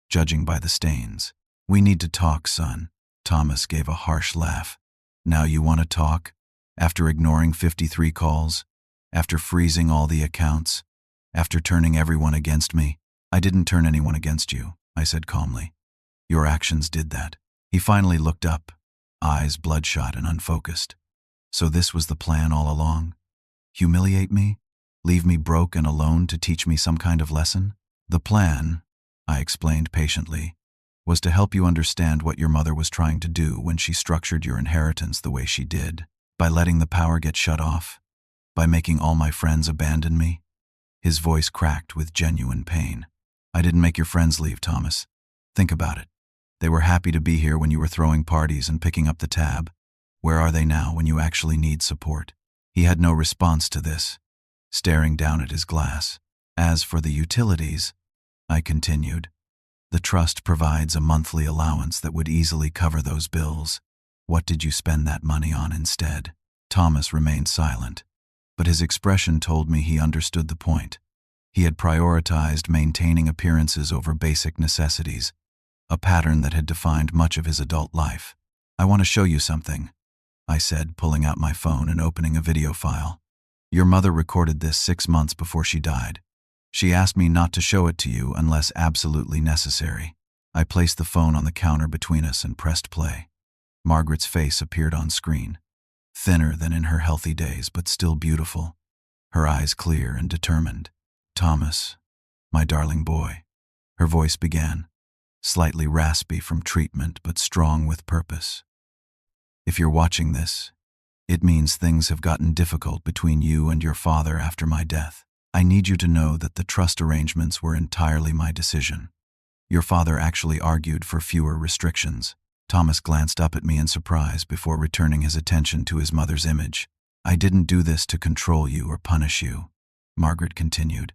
judging by the stains. "We need to talk, son." Thomas gave a harsh laugh. "Now you want to talk? After ignoring 53 calls? After freezing all the accounts? After turning everyone against me?" "I didn't turn anyone against you," I said calmly. "Your actions did that." He finally looked up, eyes bloodshot and unfocused. "So this was the plan all along? Humiliate me? Leave me broke and alone to teach me some kind of lesson?" "The plan," I explained patiently, "was to help you understand what your mother was trying to do when she structured your inheritance the way she did, by letting the power get shut off, by making all my friends abandon me." His voice cracked with genuine pain. "I didn't make your friends leave, Thomas. Think about it. They were happy to be here when you were throwing parties and picking up the tab. Where are they now when you actually need support?" He had no response to this, staring down at his glass. "As for the utilities," I continued, "the trust provides a monthly allowance that would easily cover those bills. What did you spend that money on instead?" Thomas remained silent, but his expression told me he understood the point. He had prioritized maintaining appearances over basic necessities, a pattern that had defined much of his adult life. "I want to show you something," I said, pulling out my phone and opening a video file. "Your mother recorded this 6 months before she died. She asked me not to show it to you unless absolutely necessary." I placed the phone on the counter between us and pressed play. Margaret's face appeared on screen, thinner than in her healthy days, but still beautiful, her eyes clear and determined. "Thomas," My darling boy. Her voice began, slightly raspy from treatment but strong with purpose. If you're watching this, it means things have gotten difficult between you and your father after my death. I need you to know that the trust arrangements were entirely my decision. Your father actually argued for fewer restrictions. Thomas glanced up at me in surprise before returning his attention to his mother's image. I didn't do this to control you or punish you, Margaret continued.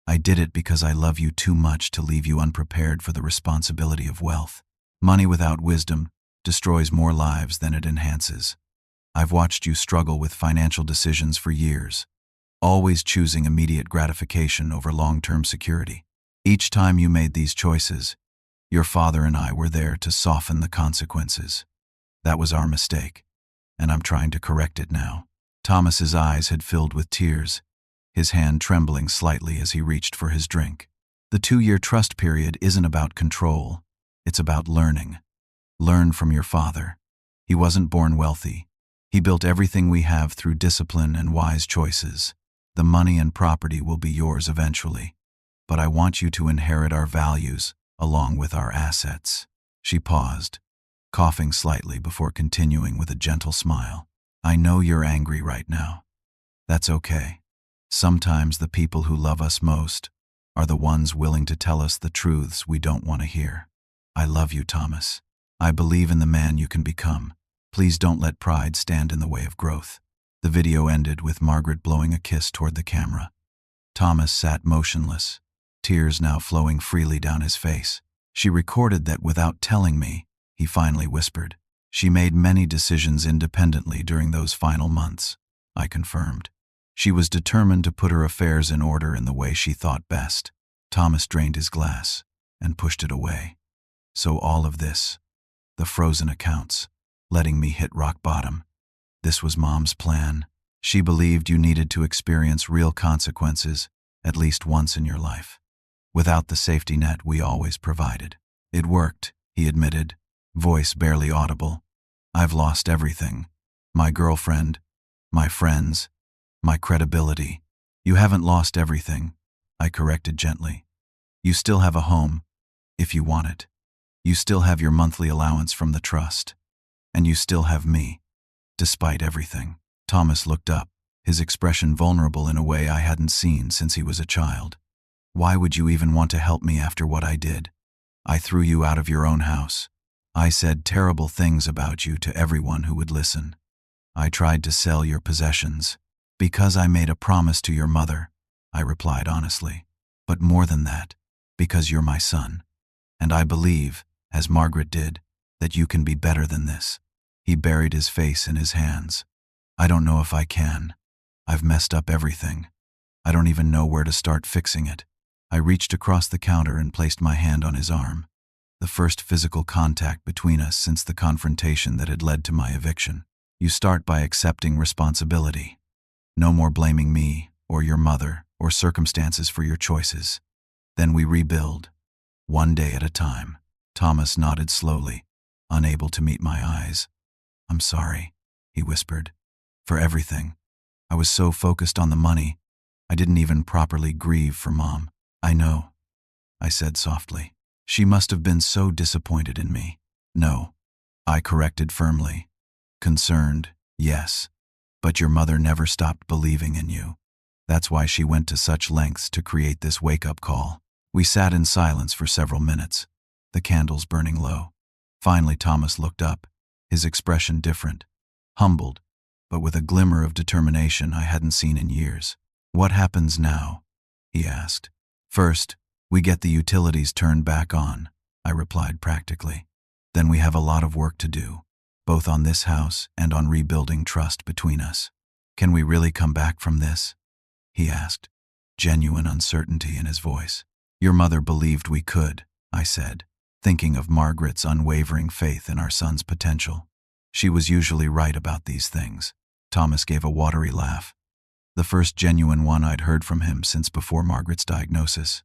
I did it because I love you too much to leave you unprepared for the responsibility of wealth. Money without wisdom destroys more lives than it enhances. I've watched you struggle with financial decisions for years, always choosing immediate gratification over long-term security. Each time you made these choices, your father and I were there to soften the consequences. That was our mistake, and I'm trying to correct it now. Thomas's eyes had filled with tears, his hand trembling slightly as he reached for his drink. The 2-year trust period isn't about control, it's about learning. Learn from your father. He wasn't born wealthy. He built everything we have through discipline and wise choices. The money and property will be yours eventually, but I want you to inherit our values along with our assets. She paused, coughing slightly before continuing with a gentle smile. I know you're angry right now. That's okay. Sometimes the people who love us most are the ones willing to tell us the truths we don't want to hear. I love you, Thomas. I believe in the man you can become. Please don't let pride stand in the way of growth. The video ended with Margaret blowing a kiss toward the camera. Thomas sat motionless, tears now flowing freely down his face. She recorded that without telling me, he finally whispered. She made many decisions independently during those final months, I confirmed. She was determined to put her affairs in order in the way she thought best. Thomas drained his glass and pushed it away. So all of this, the frozen accounts, letting me hit rock bottom. This was Mom's plan. She believed you needed to experience real consequences at least once in your life. Without the safety net we always provided. It worked, he admitted, voice barely audible. I've lost everything. My girlfriend, my friends, my credibility. You haven't lost everything, I corrected gently. You still have a home, if you want it. You still have your monthly allowance from the trust. And you still have me, despite everything. Thomas looked up, his expression vulnerable in a way I hadn't seen since he was a child. Why would you even want to help me after what I did? I threw you out of your own house. I said terrible things about you to everyone who would listen. I tried to sell your possessions. Because I made a promise to your mother, I replied honestly. But more than that, because you're my son. And I believe, as Margaret did, that you can be better than this. He buried his face in his hands. I don't know if I can. I've messed up everything. I don't even know where to start fixing it. I reached across the counter and placed my hand on his arm. The first physical contact between us since the confrontation that had led to my eviction. You start by accepting responsibility. No more blaming me, or your mother, or circumstances for your choices. Then we rebuild, one day at a time. Thomas nodded slowly, unable to meet my eyes. I'm sorry, he whispered, for everything. I was so focused on the money, I didn't even properly grieve for Mom. I know, I said softly. She must have been so disappointed in me. No, I corrected firmly. Concerned, yes. But your mother never stopped believing in you. That's why she went to such lengths to create this wake-up call. We sat in silence for several minutes, the candles burning low. Finally, Thomas looked up, his expression different, humbled, but with a glimmer of determination I hadn't seen in years. What happens now? He asked. First, we get the utilities turned back on, I replied practically. Then we have a lot of work to do, both on this house and on rebuilding trust between us. Can we really come back from this? He asked, genuine uncertainty in his voice. Your mother believed we could, I said, thinking of Margaret's unwavering faith in our son's potential. She was usually right about these things. Thomas gave a watery laugh, the first genuine one I'd heard from him since before Margaret's diagnosis.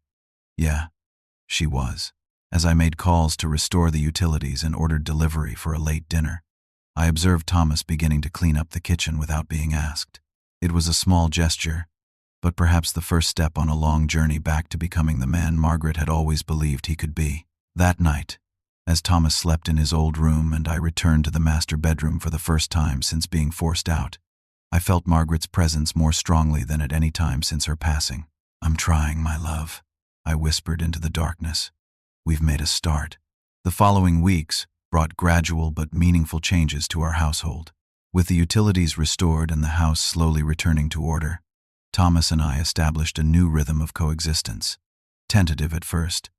Yeah, she was. As I made calls to restore the utilities and ordered delivery for a late dinner, I observed Thomas beginning to clean up the kitchen without being asked. It was a small gesture, but perhaps the first step on a long journey back to becoming the man Margaret had always believed he could be. That night, as Thomas slept in his old room and I returned to the master bedroom for the first time since being forced out, I felt Margaret's presence more strongly than at any time since her passing. "I'm trying, my love," I whispered into the darkness. "We've made a start." The following weeks brought gradual but meaningful changes to our household. With the utilities restored and the house slowly returning to order, Thomas and I established a new rhythm of coexistence, tentative at first,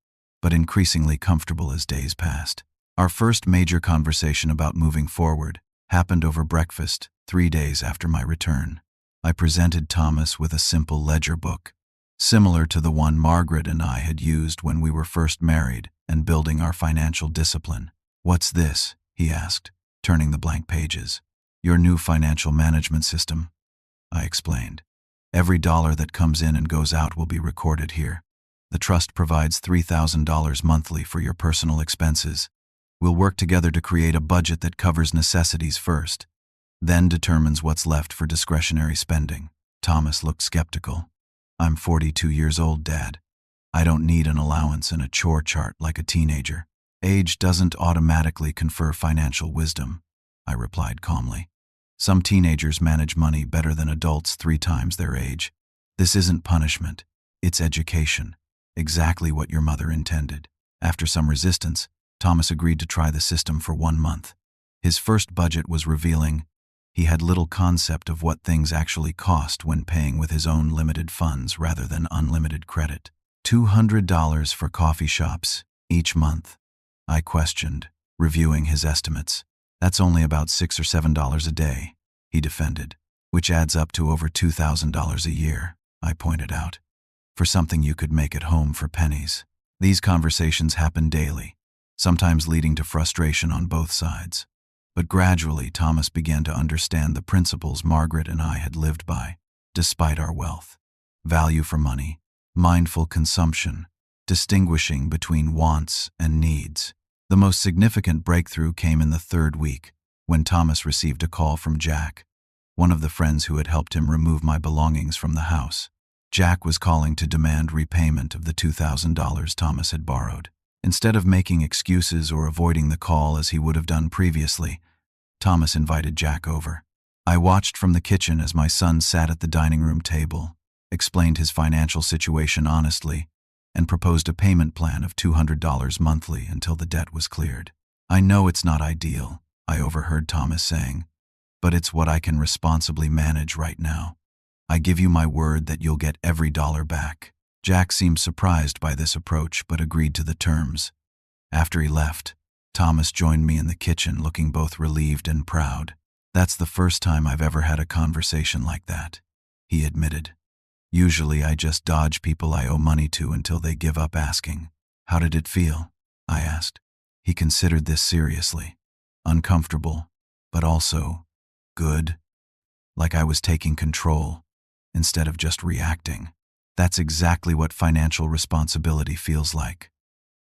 but increasingly comfortable as days passed. Our first major conversation about moving forward happened over breakfast 3 days after my return. I presented Thomas with a simple ledger book, similar to the one Margaret and I had used when we were first married and building our financial discipline. "What's this?" he asked, turning the blank pages. "Your new financial management system," I explained. "Every dollar that comes in and goes out will be recorded here. The trust provides $3,000 monthly for your personal expenses. We'll work together to create a budget that covers necessities first, then determines what's left for discretionary spending." Thomas looked skeptical. "I'm 42 years old, Dad. I don't need an allowance and a chore chart like a teenager." "Age doesn't automatically confer financial wisdom," I replied calmly. "Some teenagers manage money better than adults 3 times their age. This isn't punishment, it's education. Exactly what your mother intended." After some resistance, Thomas agreed to try the system for 1 month. His first budget was revealing. He had little concept of what things actually cost when paying with his own limited funds rather than unlimited credit. $200 for coffee shops each month, I questioned, reviewing his estimates. "That's only about $6 or $7 a day," he defended, "which adds up to over $2,000 a year," I pointed out, "for something you could make at home for pennies." These conversations happened daily, sometimes leading to frustration on both sides. But gradually, Thomas began to understand the principles Margaret and I had lived by, despite our wealth. Value for money, mindful consumption, distinguishing between wants and needs. The most significant breakthrough came in the 3rd week, when Thomas received a call from Jack, one of the friends who had helped him remove my belongings from the house. Jack was calling to demand repayment of the $2,000 Thomas had borrowed. Instead of making excuses or avoiding the call as he would have done previously, Thomas invited Jack over. I watched from the kitchen as my son sat at the dining room table, explained his financial situation honestly, and proposed a payment plan of $200 monthly until the debt was cleared. "I know it's not ideal," I overheard Thomas saying, "but it's what I can responsibly manage right now. I give you my word that you'll get every dollar back." Jack seemed surprised by this approach but agreed to the terms. After he left, Thomas joined me in the kitchen looking both relieved and proud. "That's the first time I've ever had a conversation like that," he admitted. "Usually I just dodge people I owe money to until they give up asking." "How did it feel?" I asked. He considered this seriously. "Uncomfortable, but also good. Like I was taking control instead of just reacting." "That's exactly what financial responsibility feels like,"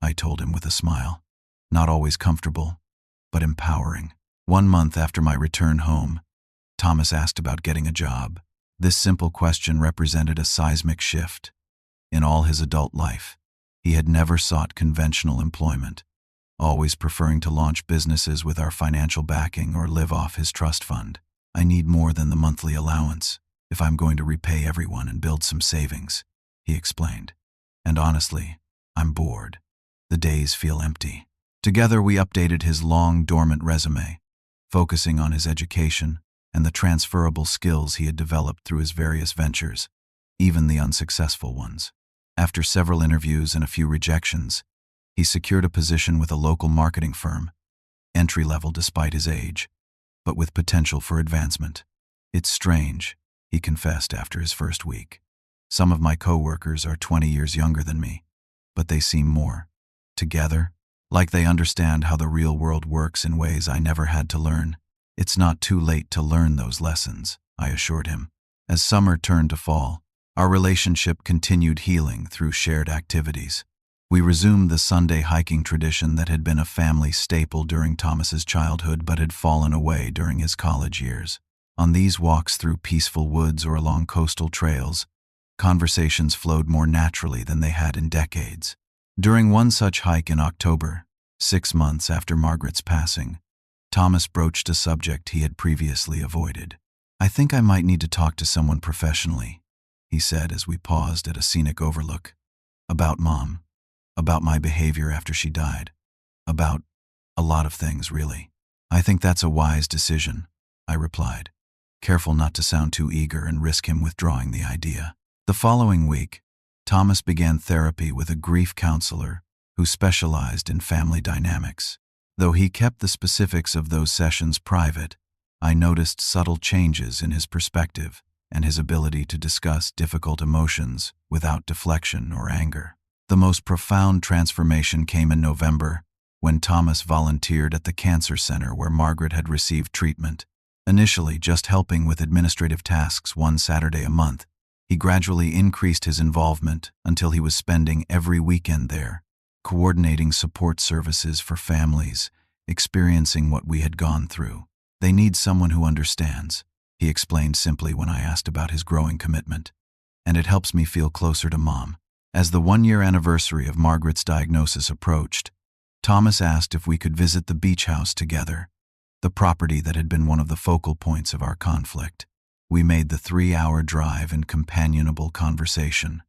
I told him with a smile. "Not always comfortable, but empowering." 1 month after my return home, Thomas asked about getting a job. This simple question represented a seismic shift. In all his adult life, he had never sought conventional employment, always preferring to launch businesses with our financial backing or live off his trust fund. "I need more than the monthly allowance if I'm going to repay everyone and build some savings," he explained. "And honestly, I'm bored. The days feel empty." Together we updated his long, dormant resume, focusing on his education and the transferable skills he had developed through his various ventures, even the unsuccessful ones. After several interviews and a few rejections, he secured a position with a local marketing firm, entry-level despite his age, but with potential for advancement. "It's strange," he confessed after his first week. "Some of my co-workers are 20 years younger than me, but they seem more together, like they understand how the real world works in ways I never had to learn." "It's not too late to learn those lessons," I assured him. As summer turned to fall, our relationship continued healing through shared activities. We resumed the Sunday hiking tradition that had been a family staple during Thomas's childhood but had fallen away during his college years. On these walks through peaceful woods or along coastal trails, Conversations flowed more naturally than they had in decades. During one such hike in October, 6 months after Margaret's passing, Thomas broached a subject he had previously avoided. "I think I might need to talk to someone professionally," he said as we paused at a scenic overlook. "About Mom. About my behavior after she died. About a lot of things, really." "I think that's a wise decision," I replied, careful not to sound too eager and risk him withdrawing the idea. The following week, Thomas began therapy with a grief counselor who specialized in family dynamics. Though he kept the specifics of those sessions private, I noticed subtle changes in his perspective and his ability to discuss difficult emotions without deflection or anger. The most profound transformation came in November, when Thomas volunteered at the cancer center where Margaret had received treatment. Initially just helping with administrative tasks one Saturday a month, he gradually increased his involvement until he was spending every weekend there, coordinating support services for families experiencing what we had gone through. "They need someone who understands," he explained simply when I asked about his growing commitment. "And it helps me feel closer to Mom." As the 1-year anniversary of Margaret's diagnosis approached, Thomas asked if we could visit the beach house together, the property that had been one of the focal points of our conflict. We made the 3-hour drive in companionable conversation,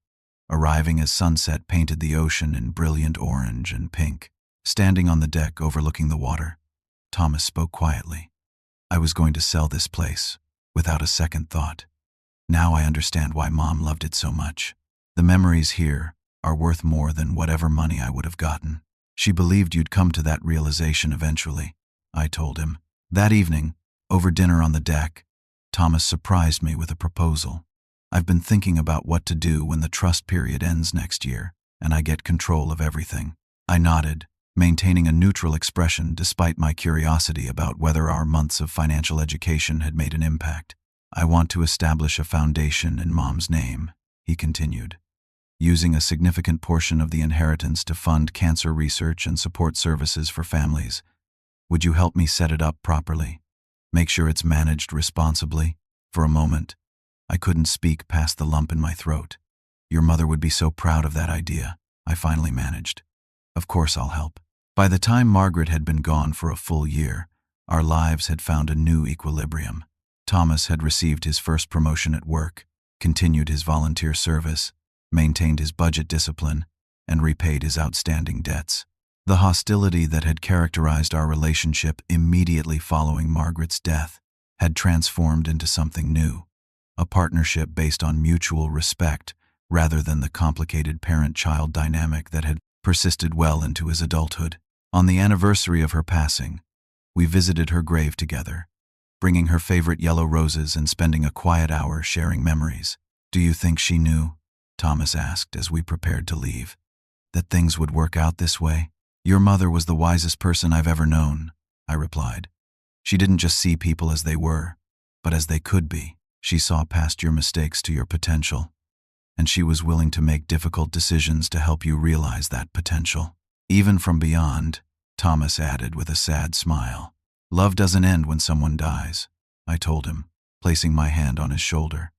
arriving as sunset painted the ocean in brilliant orange and pink. Standing on the deck overlooking the water, Thomas spoke quietly. "I was going to sell this place, without a second thought. Now I understand why Mom loved it so much. The memories here are worth more than whatever money I would have gotten." "She believed you'd come to that realization eventually," I told him. That evening, over dinner on the deck, Thomas surprised me with a proposal. "I've been thinking about what to do when the trust period ends next year, and I get control of everything." I nodded, maintaining a neutral expression despite my curiosity about whether our months of financial education had made an impact. "I want to establish a foundation in Mom's name," he continued, "using a significant portion of the inheritance to fund cancer research and support services for families. Would you help me set it up properly? Make sure it's managed responsibly?" For a moment, I couldn't speak past the lump in my throat. "Your mother would be so proud of that idea," I finally managed. "Of course I'll help." By the time Margaret had been gone for a full year, our lives had found a new equilibrium. Thomas had received his first promotion at work, continued his volunteer service, maintained his budget discipline, and repaid his outstanding debts. The hostility that had characterized our relationship immediately following Margaret's death had transformed into something new, a partnership based on mutual respect rather than the complicated parent-child dynamic that had persisted well into his adulthood. On the anniversary of her passing, we visited her grave together, bringing her favorite yellow roses and spending a quiet hour sharing memories. "Do you think she knew?" Thomas asked as we prepared to leave. "That things would work out this way?" "Your mother was the wisest person I've ever known," I replied. "She didn't just see people as they were, but as they could be. She saw past your mistakes to your potential, and she was willing to make difficult decisions to help you realize that potential. Even from beyond," Thomas added with a sad smile. "Love doesn't end when someone dies," I told him, placing my hand on his shoulder.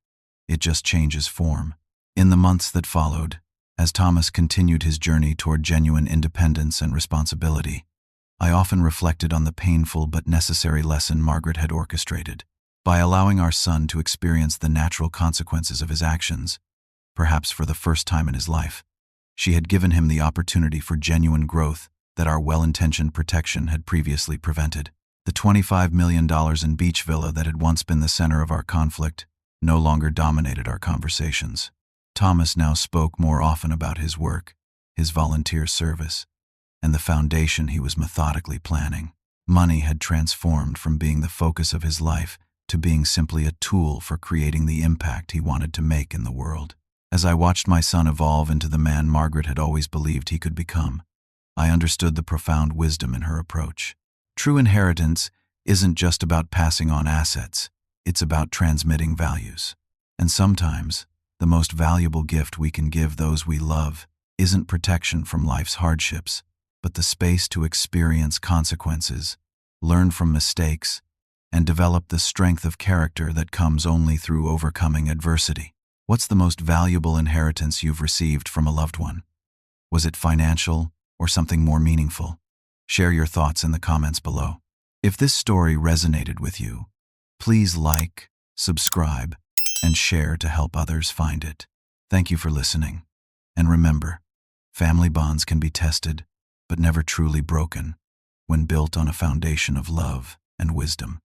"It just changes form." In the months that followed, as Thomas continued his journey toward genuine independence and responsibility, I often reflected on the painful but necessary lesson Margaret had orchestrated. By allowing our son to experience the natural consequences of his actions, perhaps for the first time in his life, she had given him the opportunity for genuine growth that our well-intentioned protection had previously prevented. The $25 million in beach villa that had once been the center of our conflict no longer dominated our conversations. Thomas now spoke more often about his work, his volunteer service, and the foundation he was methodically planning. Money had transformed from being the focus of his life to being simply a tool for creating the impact he wanted to make in the world. As I watched my son evolve into the man Margaret had always believed he could become, I understood the profound wisdom in her approach. True inheritance isn't just about passing on assets, it's about transmitting values. And sometimes, the most valuable gift we can give those we love isn't protection from life's hardships, but the space to experience consequences, learn from mistakes, and develop the strength of character that comes only through overcoming adversity. What's the most valuable inheritance you've received from a loved one? Was it financial or something more meaningful? Share your thoughts in the comments below. If this story resonated with you, please like, subscribe, and share to help others find it. Thank you for listening. And remember, family bonds can be tested, but never truly broken, when built on a foundation of love and wisdom.